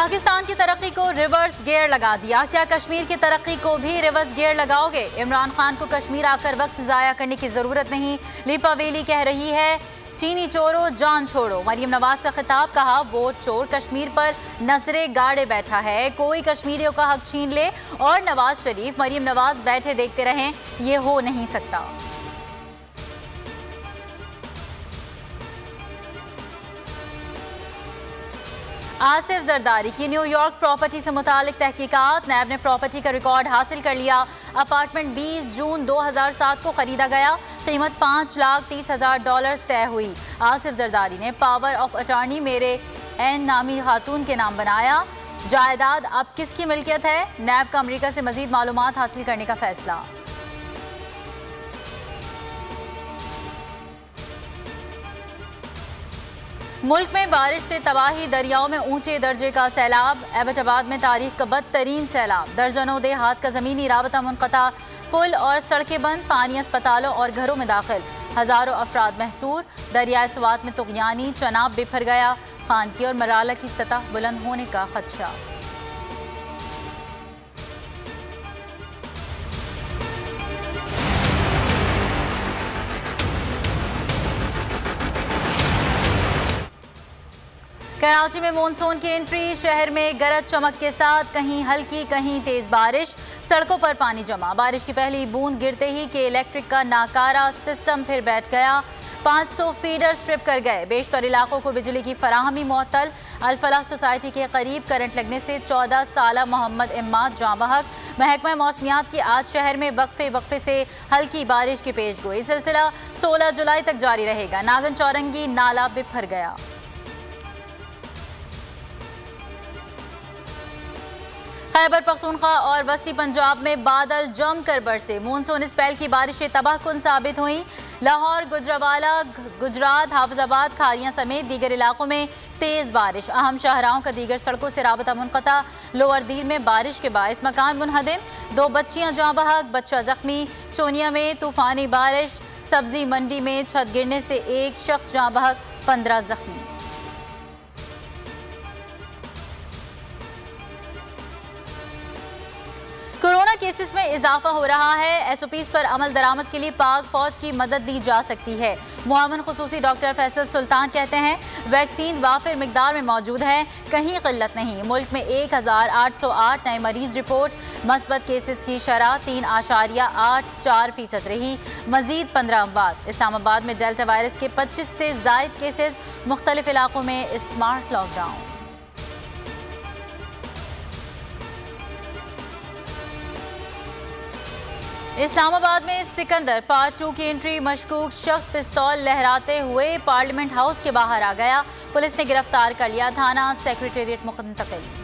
पाकिस्तान की तरक्की को रिवर्स गियर लगा दिया। क्या कश्मीर की तरक्की को भी रिवर्स गियर लगाओगे? इमरान खान को कश्मीर आकर वक्त जाया करने की जरूरत नहीं, लीपा वेली कह रही है। चीनी चोरो जान छोड़ो, मरियम नवाज का खिताब। कहा वोट चोर कश्मीर पर नजरे गाड़े बैठा है, कोई कश्मीरियों का हक छीन ले और नवाज शरीफ मरियम नवाज बैठे देखते रहें, ये हो नहीं सकता। आसिफ जरदारी की न्यूयॉर्क प्रॉपर्टी से मुतालिक तहकीकात। नैब ने प्रॉपर्टी का रिकॉर्ड हासिल कर लिया। अपार्टमेंट 20 जून 2007 को खरीदा गया। कीमत $5,30,000 तय हुई। आसिफ जरदारी ने पावर ऑफ अटॉर्नी मेरे एन नामी खातून के नाम बनाया। जायदाद अब किसकी मिल्कियत है? नैब का अमेरिका से मजीद मालूमात हासिल करने का फैसला। मुल्क में बारिश से तबाही, दरियाओं में ऊंचे दर्जे का सैलाब। एबटाबाद में तारीख का बदतरीन सैलाब। दर्जनों देहात का ज़मीनी राबता मुनक़ता, पुल और सड़कें बंद, पानी अस्पतालों और घरों में दाखिल, हज़ारों अफराद महसूर। दरियाए स्वात में तुग़यानी चनाब बिफर गया। खानकी और मराला की सतह बुलंद होने का खदशा। कराची में मॉनसून की एंट्री। शहर में गरज चमक के साथ कहीं हल्की कहीं तेज बारिश। सड़कों पर पानी जमा। बारिश की पहली बूंद गिरते ही के इलेक्ट्रिक का नाकारा सिस्टम फिर बैठ गया। 500 फीडर स्ट्रिप कर गए। बेशतर इलाकों को बिजली की फराहमी मुअत्तल। अल-फलाह सोसाइटी के करीब करंट लगने से 14 साला मोहम्मद इम्माद जाँ बहक। महकमा मौसमियात की आज शहर में वक्फे से हल्की बारिश की पेशगोई। सिलसिला 16 जुलाई तक जारी रहेगा। नागन चौरंगी नाला बिफर गया। खैबर पख्तूनख्वा और वस्ती पंजाब में बादल जमकर बरसे। मानसून स्पेल की बारिशें तबाहकुन साबित हुई। लाहौर, गुजरावाला, गुजरात, हाफिजाबाद, खारियां समेत दीगर इलाकों में तेज बारिश। अहम शाहराहों का दीगर सड़कों से राबता मुनक़ता। लोअर दील में बारिश के बायस मकान मुनहदिम। 2 बच्चियां जाँ बहक, बच्चा जख्मी। चोनिया में तूफानी बारिश। सब्जी मंडी में छत गिरने से 1 शख्स जाँ बहक, 15 जख्मी। कोरोना केसेस में इजाफा हो रहा है। एसओपीज पर अमल दरामद के लिए पाक फौज की मदद दी जा सकती है। मुआवन खुसूसी डॉक्टर फैसल सुल्तान कहते हैं वैक्सीन वाफिर मिकदार में मौजूद है, कहीं किल्लत नहीं। मुल्क में 1808 नए मरीज रिपोर्ट। मस्बत केसेस की शरह 3.84% रही। मजीद 15 अमवात। इस्लामाबाद में डेल्टा वायरस के 25 से जायद केसेस। मुख्तलिफ इलाकों में स्मार्ट लॉकडाउन। इस्लामाबाद में सिकंदर पार्ट 2 की एंट्री। मशकूक शख्स पिस्तौल लहराते हुए पार्लियामेंट हाउस के बाहर आ गया। पुलिस ने गिरफ्तार कर लिया। थाना सेक्रेटेरिएट मुंतकिल।